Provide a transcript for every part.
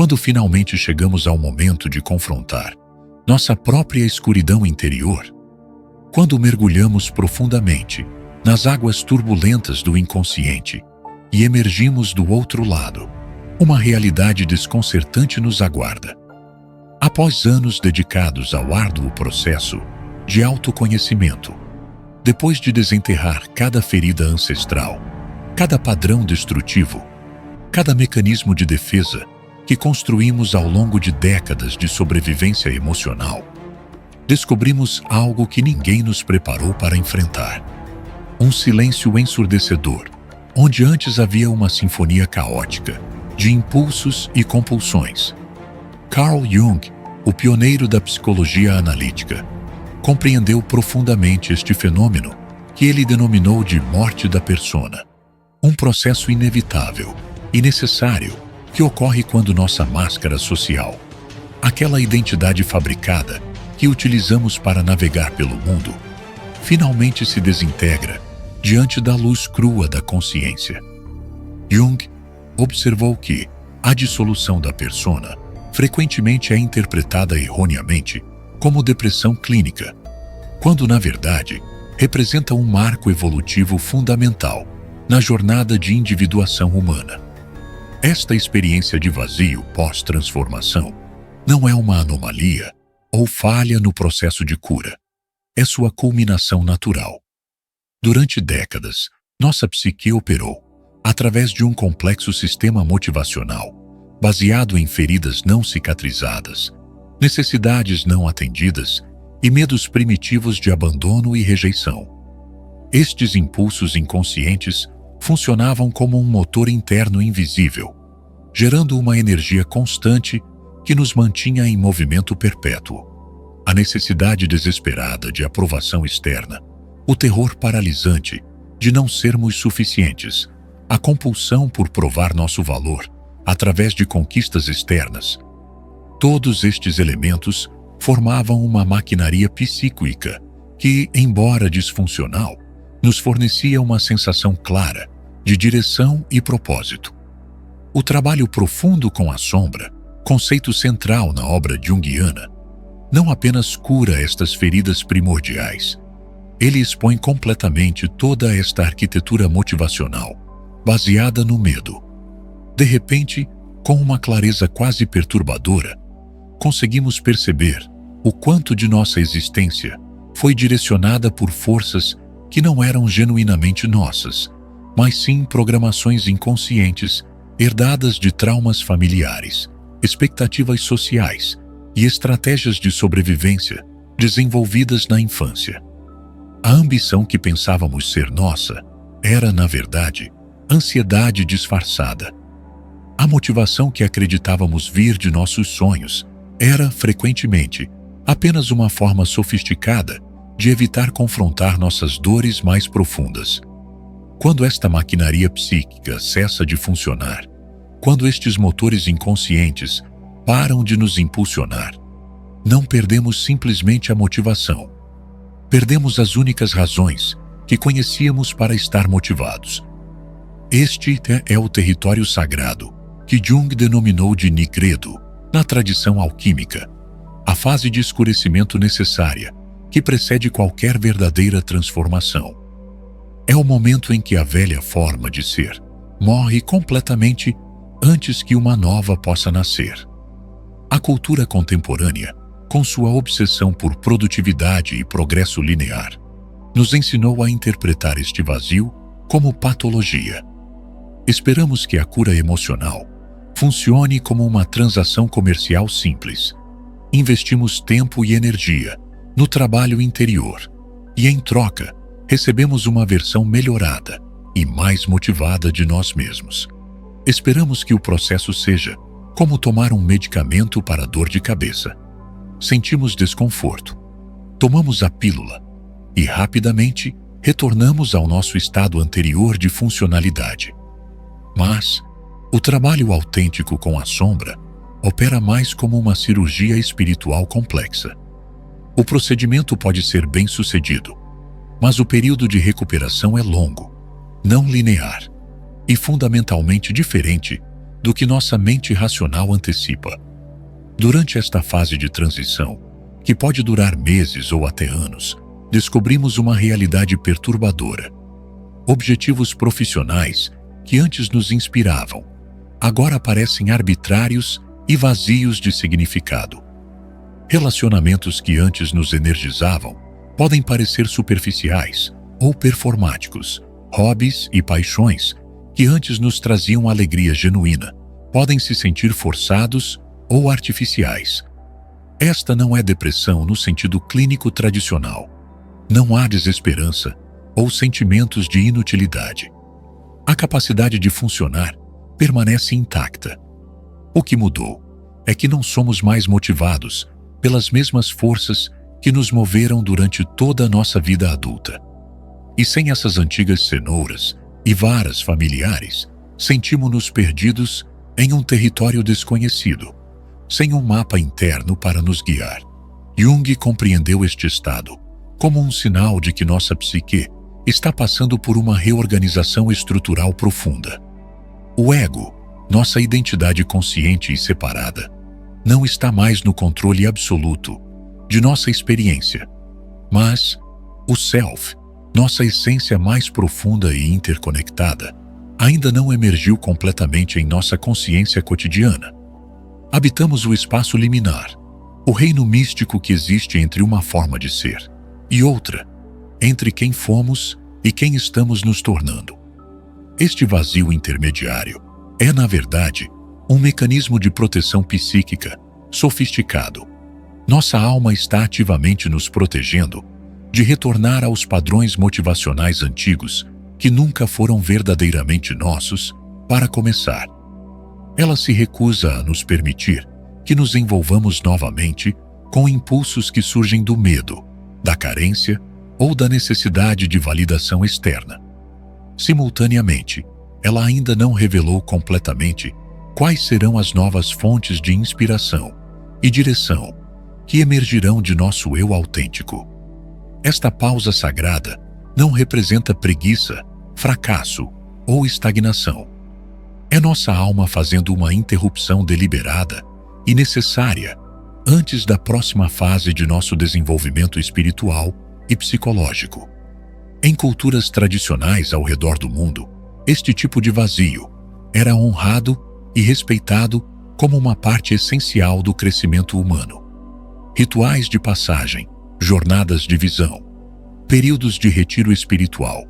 Quando finalmente chegamos ao momento de confrontar nossa própria escuridão interior, quando mergulhamos profundamente nas águas turbulentas do inconsciente e emergimos do outro lado, uma realidade desconcertante nos aguarda. Após anos dedicados ao árduo processo de autoconhecimento, depois de desenterrar cada ferida ancestral, cada padrão destrutivo, cada mecanismo de defesa que construímos ao longo de décadas de sobrevivência emocional, descobrimos algo que ninguém nos preparou para enfrentar. Um silêncio ensurdecedor, onde antes havia uma sinfonia caótica de impulsos e compulsões. Carl Jung, o pioneiro da psicologia analítica, compreendeu profundamente este fenômeno que ele denominou de morte da persona, um processo inevitável e necessário que ocorre quando nossa máscara social, aquela identidade fabricada que utilizamos para navegar pelo mundo, finalmente se desintegra diante da luz crua da consciência. Jung observou que a dissolução da persona frequentemente é interpretada erroneamente como depressão clínica, quando na verdade representa um marco evolutivo fundamental na jornada de individuação humana. Esta experiência de vazio pós-transformação não é uma anomalia ou falha no processo de cura, é sua culminação natural. Durante décadas, nossa psique operou através de um complexo sistema motivacional baseado em feridas não cicatrizadas, necessidades não atendidas e medos primitivos de abandono e rejeição. Estes impulsos inconscientes funcionavam como um motor interno invisível, gerando uma energia constante que nos mantinha em movimento perpétuo. A necessidade desesperada de aprovação externa, o terror paralisante de não sermos suficientes, a compulsão por provar nosso valor através de conquistas externas. Todos estes elementos formavam uma maquinaria psíquica que, embora disfuncional, nos fornecia uma sensação clara de direção e propósito. O trabalho profundo com a sombra, conceito central na obra junguiana, não apenas cura estas feridas primordiais, ele expõe completamente toda esta arquitetura motivacional, baseada no medo. De repente, com uma clareza quase perturbadora, conseguimos perceber o quanto de nossa existência foi direcionada por forças que não eram genuinamente nossas, mas sim programações inconscientes herdadas de traumas familiares, expectativas sociais e estratégias de sobrevivência desenvolvidas na infância. A ambição que pensávamos ser nossa era, na verdade, ansiedade disfarçada. A motivação que acreditávamos vir de nossos sonhos era, frequentemente, apenas uma forma sofisticada de evitar confrontar nossas dores mais profundas. Quando esta maquinaria psíquica cessa de funcionar, quando estes motores inconscientes param de nos impulsionar, não perdemos simplesmente a motivação. Perdemos as únicas razões que conhecíamos para estar motivados. Este é o território sagrado que Jung denominou de nigredo, na tradição alquímica, a fase de escurecimento necessária que precede qualquer verdadeira transformação. É o momento em que a velha forma de ser morre completamente antes que uma nova possa nascer. A cultura contemporânea, com sua obsessão por produtividade e progresso linear, nos ensinou a interpretar este vazio como patologia. Esperamos que a cura emocional funcione como uma transação comercial simples. Investimos tempo e energia no trabalho interior e, em troca, recebemos uma versão melhorada e mais motivada de nós mesmos. Esperamos que o processo seja como tomar um medicamento para dor de cabeça. Sentimos desconforto, tomamos a pílula e, rapidamente, retornamos ao nosso estado anterior de funcionalidade. Mas o trabalho autêntico com a sombra opera mais como uma cirurgia espiritual complexa. O procedimento pode ser bem-sucedido, mas o período de recuperação é longo, não linear e fundamentalmente diferente do que nossa mente racional antecipa. Durante esta fase de transição, que pode durar meses ou até anos, descobrimos uma realidade perturbadora. Objetivos profissionais que antes nos inspiravam, agora parecem arbitrários e vazios de significado. Relacionamentos que antes nos energizavam podem parecer superficiais ou performáticos. Hobbies e paixões que antes nos traziam alegria genuína podem se sentir forçados ou artificiais. Esta não é depressão no sentido clínico tradicional. Não há desesperança ou sentimentos de inutilidade. A capacidade de funcionar permanece intacta. O que mudou é que não somos mais motivados pelas mesmas forças que nos moveram durante toda a nossa vida adulta. E sem essas antigas cenouras e varas familiares, sentimos-nos perdidos em um território desconhecido, sem um mapa interno para nos guiar. Jung compreendeu este estado como um sinal de que nossa psique está passando por uma reorganização estrutural profunda. O ego, nossa identidade consciente e separada, não está mais no controle absoluto de nossa experiência, mas o self, nossa essência mais profunda e interconectada, ainda não emergiu completamente em nossa consciência cotidiana. Habitamos o espaço liminar, o reino místico que existe entre uma forma de ser e outra, entre quem fomos e quem estamos nos tornando. Este vazio intermediário é, na verdade, um mecanismo de proteção psíquica sofisticado. Nossa alma está ativamente nos protegendo de retornar aos padrões motivacionais antigos que nunca foram verdadeiramente nossos, para começar. Ela se recusa a nos permitir que nos envolvamos novamente com impulsos que surgem do medo, da carência ou da necessidade de validação externa. Simultaneamente, ela ainda não revelou completamente quais serão as novas fontes de inspiração e direção que emergirão de nosso eu autêntico. Esta pausa sagrada não representa preguiça, fracasso ou estagnação. É nossa alma fazendo uma interrupção deliberada e necessária antes da próxima fase de nosso desenvolvimento espiritual e psicológico. Em culturas tradicionais ao redor do mundo, este tipo de vazio era honrado e respeitado como uma parte essencial do crescimento humano. Rituais de passagem, jornadas de visão, períodos de retiro espiritual,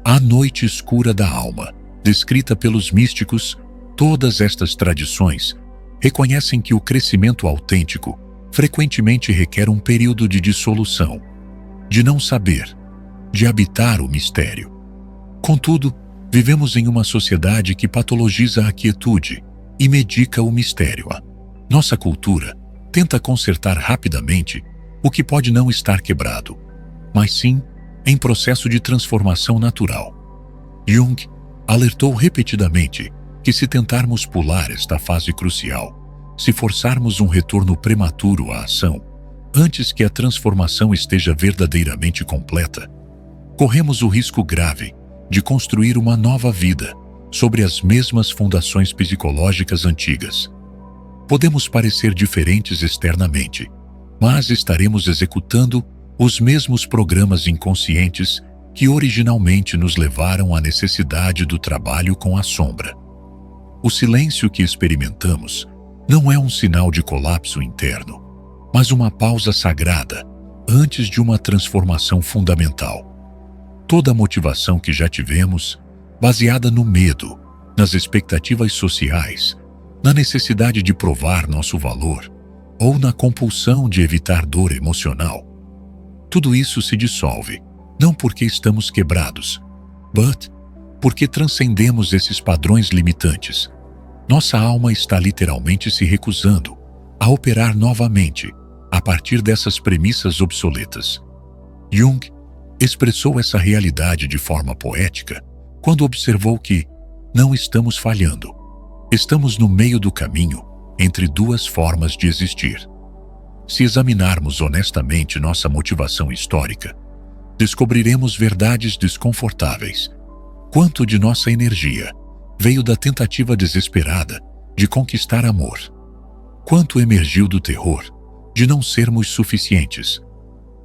a noite escura da alma, descrita pelos místicos, todas estas tradições reconhecem que o crescimento autêntico frequentemente requer um período de dissolução, de não saber, de habitar o mistério. Contudo, vivemos em uma sociedade que patologiza a quietude e medica o mistério. Nossa cultura tenta consertar rapidamente o que pode não estar quebrado, mas sim em processo de transformação natural. Jung alertou repetidamente que se tentarmos pular esta fase crucial, se forçarmos um retorno prematuro à ação, antes que a transformação esteja verdadeiramente completa, corremos o risco grave de construir uma nova vida sobre as mesmas fundações psicológicas antigas. Podemos parecer diferentes externamente, mas estaremos executando os mesmos programas inconscientes que originalmente nos levaram à necessidade do trabalho com a sombra. O silêncio que experimentamos não é um sinal de colapso interno, mas uma pausa sagrada antes de uma transformação fundamental. Toda a motivação que já tivemos, baseada no medo, nas expectativas sociais, na necessidade de provar nosso valor ou na compulsão de evitar dor emocional, tudo isso se dissolve, não porque estamos quebrados, porque transcendemos esses padrões limitantes. Nossa alma está literalmente se recusando a operar novamente a partir dessas premissas obsoletas. Jung expressou essa realidade de forma poética quando observou que não estamos falhando. Estamos no meio do caminho entre duas formas de existir. Se examinarmos honestamente nossa motivação histórica, descobriremos verdades desconfortáveis. Quanto de nossa energia veio da tentativa desesperada de conquistar amor. Quanto emergiu do terror de não sermos suficientes.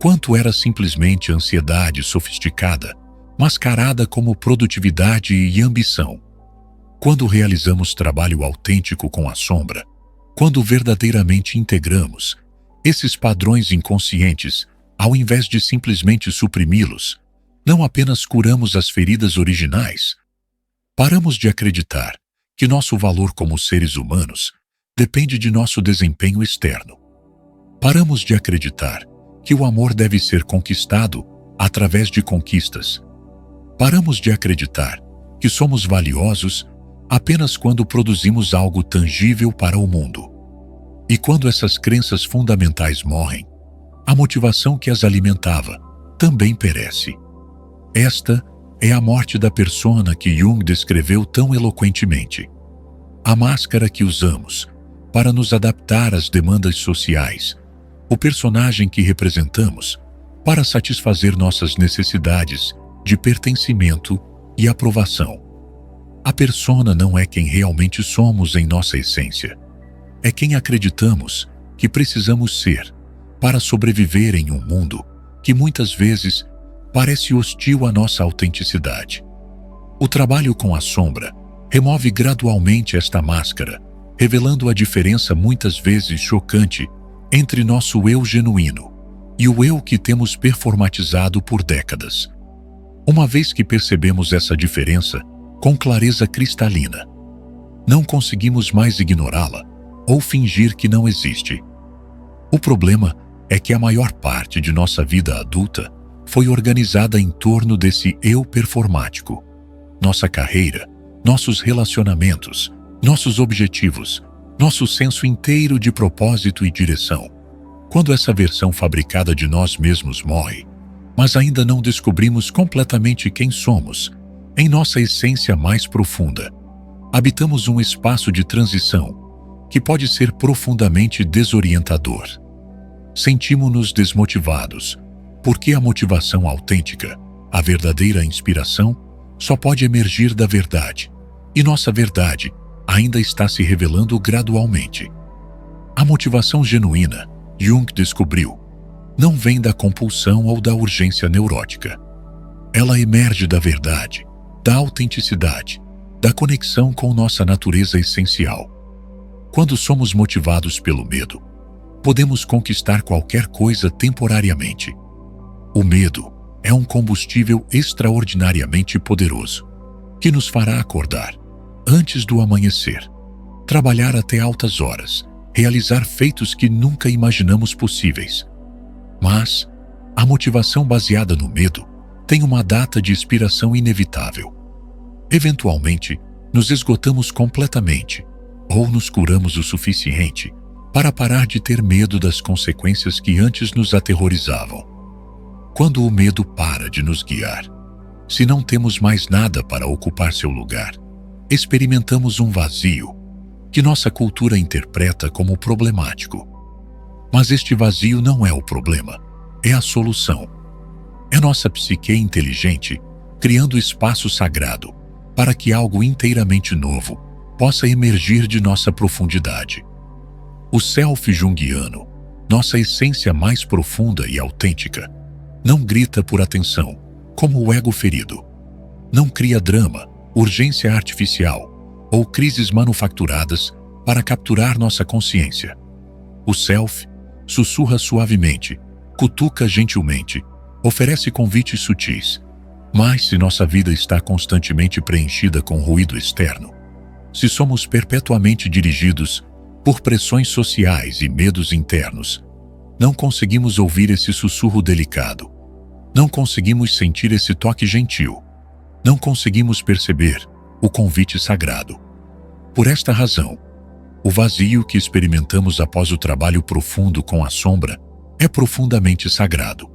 Quanto era simplesmente ansiedade sofisticada, mascarada como produtividade e ambição. Quando realizamos trabalho autêntico com a sombra, quando verdadeiramente integramos esses padrões inconscientes, ao invés de simplesmente suprimi-los, não apenas curamos as feridas originais, paramos de acreditar que nosso valor como seres humanos depende de nosso desempenho externo. Paramos de acreditar que o amor deve ser conquistado através de conquistas. Paramos de acreditar que somos valiosos apenas quando produzimos algo tangível para o mundo. E quando essas crenças fundamentais morrem, a motivação que as alimentava também perece. Esta é a morte da persona que Jung descreveu tão eloquentemente. A máscara que usamos para nos adaptar às demandas sociais, o personagem que representamos para satisfazer nossas necessidades de pertencimento e aprovação. A persona não é quem realmente somos em nossa essência. É quem acreditamos que precisamos ser para sobreviver em um mundo que muitas vezes parece hostil à nossa autenticidade. O trabalho com a sombra remove gradualmente esta máscara, revelando a diferença muitas vezes chocante entre nosso eu genuíno e o eu que temos performatizado por décadas. Uma vez que percebemos essa diferença com clareza cristalina, não conseguimos mais ignorá-la ou fingir que não existe. O problema é que a maior parte de nossa vida adulta foi organizada em torno desse eu performático. Nossa carreira, nossos relacionamentos, nossos objetivos, nosso senso inteiro de propósito e direção. Quando essa versão fabricada de nós mesmos morre, mas ainda não descobrimos completamente quem somos, em nossa essência mais profunda, habitamos um espaço de transição que pode ser profundamente desorientador. Sentimos-nos desmotivados, porque a motivação autêntica, a verdadeira inspiração, só pode emergir da verdade, e nossa verdade ainda está se revelando gradualmente. A motivação genuína, Jung descobriu, não vem da compulsão ou da urgência neurótica. Ela emerge da verdade, da autenticidade, da conexão com nossa natureza essencial. Quando somos motivados pelo medo, podemos conquistar qualquer coisa temporariamente. O medo é um combustível extraordinariamente poderoso, que nos fará acordar antes do amanhecer, trabalhar até altas horas, realizar feitos que nunca imaginamos possíveis. Mas a motivação baseada no medo tem uma data de expiração inevitável. Eventualmente, nos esgotamos completamente ou nos curamos o suficiente para parar de ter medo das consequências que antes nos aterrorizavam. Quando o medo para de nos guiar, se não temos mais nada para ocupar seu lugar, experimentamos um vazio que nossa cultura interpreta como problemático. Mas este vazio não é o problema, é a solução. É nossa psique inteligente criando espaço sagrado para que algo inteiramente novo possa emergir de nossa profundidade. O self junguiano, nossa essência mais profunda e autêntica, não grita por atenção, como o ego ferido. Não cria drama, urgência artificial ou crises manufaturadas para capturar nossa consciência. O self sussurra suavemente, cutuca gentilmente, oferece convites sutis. Mas se nossa vida está constantemente preenchida com ruído externo, se somos perpetuamente dirigidos por pressões sociais e medos internos, não conseguimos ouvir esse sussurro delicado. Não conseguimos sentir esse toque gentil. Não conseguimos perceber o convite sagrado. Por esta razão, o vazio que experimentamos após o trabalho profundo com a sombra é profundamente sagrado.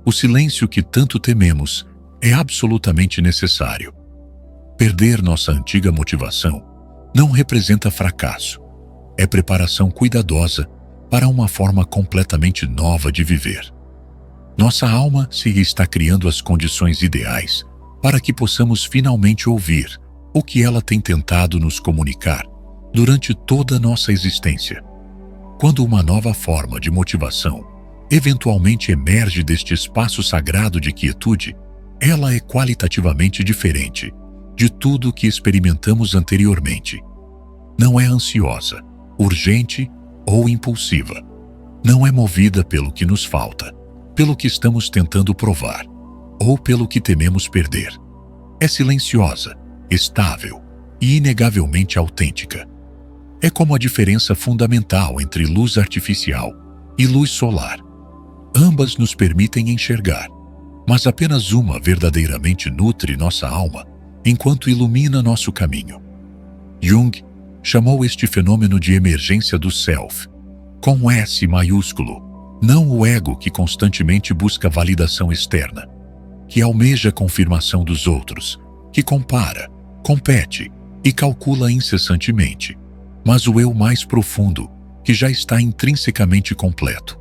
O silêncio que tanto tememos é absolutamente necessário. Perder nossa antiga motivação não representa fracasso. É preparação cuidadosa para uma forma completamente nova de viver. Nossa alma se está criando as condições ideais para que possamos finalmente ouvir o que ela tem tentado nos comunicar durante toda a nossa existência. Quando uma nova forma de motivação eventualmente emerge deste espaço sagrado de quietude, ela é qualitativamente diferente de tudo o que experimentamos anteriormente. Não é ansiosa, urgente ou impulsiva. Não é movida pelo que nos falta, pelo que estamos tentando provar ou pelo que tememos perder. É silenciosa, estável e inegavelmente autêntica. É como a diferença fundamental entre luz artificial e luz solar. Ambas nos permitem enxergar, mas apenas uma verdadeiramente nutre nossa alma enquanto ilumina nosso caminho. Jung chamou este fenômeno de emergência do self, com um S maiúsculo, não o ego que constantemente busca validação externa, que almeja a confirmação dos outros, que compara, compete e calcula incessantemente, mas o eu mais profundo, que já está intrinsecamente completo,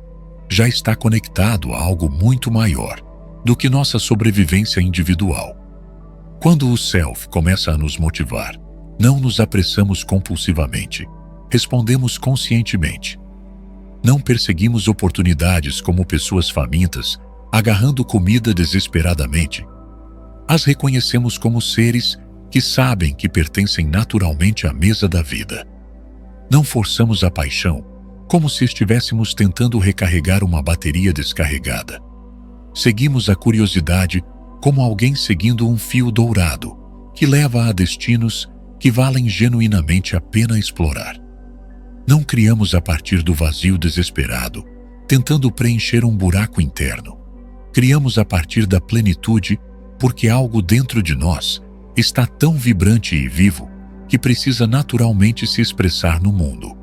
já está conectado a algo muito maior do que nossa sobrevivência individual. Quando o self começa a nos motivar, não nos apressamos compulsivamente, respondemos conscientemente. Não perseguimos oportunidades como pessoas famintas, agarrando comida desesperadamente. As reconhecemos como seres que sabem que pertencem naturalmente à mesa da vida. Não forçamos a paixão, como se estivéssemos tentando recarregar uma bateria descarregada. Seguimos a curiosidade como alguém seguindo um fio dourado, que leva a destinos que valem genuinamente a pena explorar. Não criamos a partir do vazio desesperado, tentando preencher um buraco interno. Criamos a partir da plenitude, porque algo dentro de nós está tão vibrante e vivo que precisa naturalmente se expressar no mundo.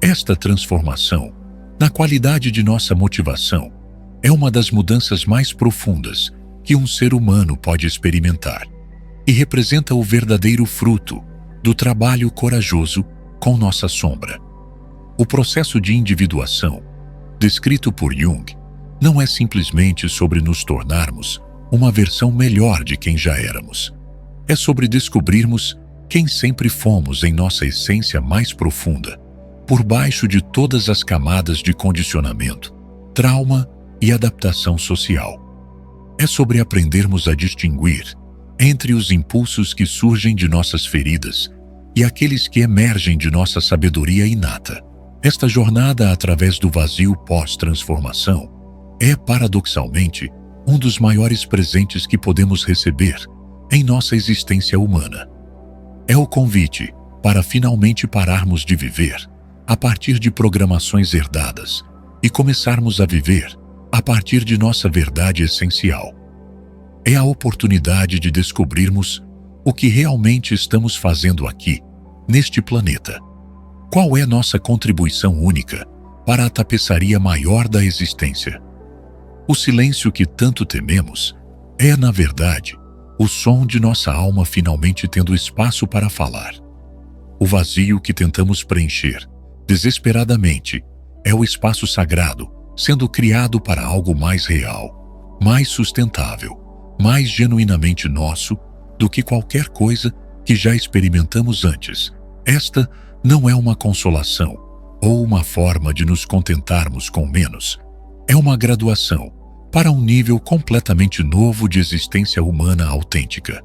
Esta transformação, na qualidade de nossa motivação, é uma das mudanças mais profundas que um ser humano pode experimentar e representa o verdadeiro fruto do trabalho corajoso com nossa sombra. O processo de individuação, descrito por Jung, não é simplesmente sobre nos tornarmos uma versão melhor de quem já éramos. É sobre descobrirmos quem sempre fomos em nossa essência mais profunda, por baixo de todas as camadas de condicionamento, trauma e adaptação social. É sobre aprendermos a distinguir entre os impulsos que surgem de nossas feridas e aqueles que emergem de nossa sabedoria inata. Esta jornada através do vazio pós-transformação é, paradoxalmente, um dos maiores presentes que podemos receber em nossa existência humana. É o convite para finalmente pararmos de viver a partir de programações herdadas e começarmos a viver a partir de nossa verdade essencial. É a oportunidade de descobrirmos o que realmente estamos fazendo aqui, neste planeta. Qual é nossa contribuição única para a tapeçaria maior da existência? O silêncio que tanto tememos é, na verdade, o som de nossa alma finalmente tendo espaço para falar. O vazio que tentamos preencher, desesperadamente, é o espaço sagrado sendo criado para algo mais real, mais sustentável, mais genuinamente nosso do que qualquer coisa que já experimentamos antes. Esta não é uma consolação ou uma forma de nos contentarmos com menos. É uma graduação para um nível completamente novo de existência humana autêntica.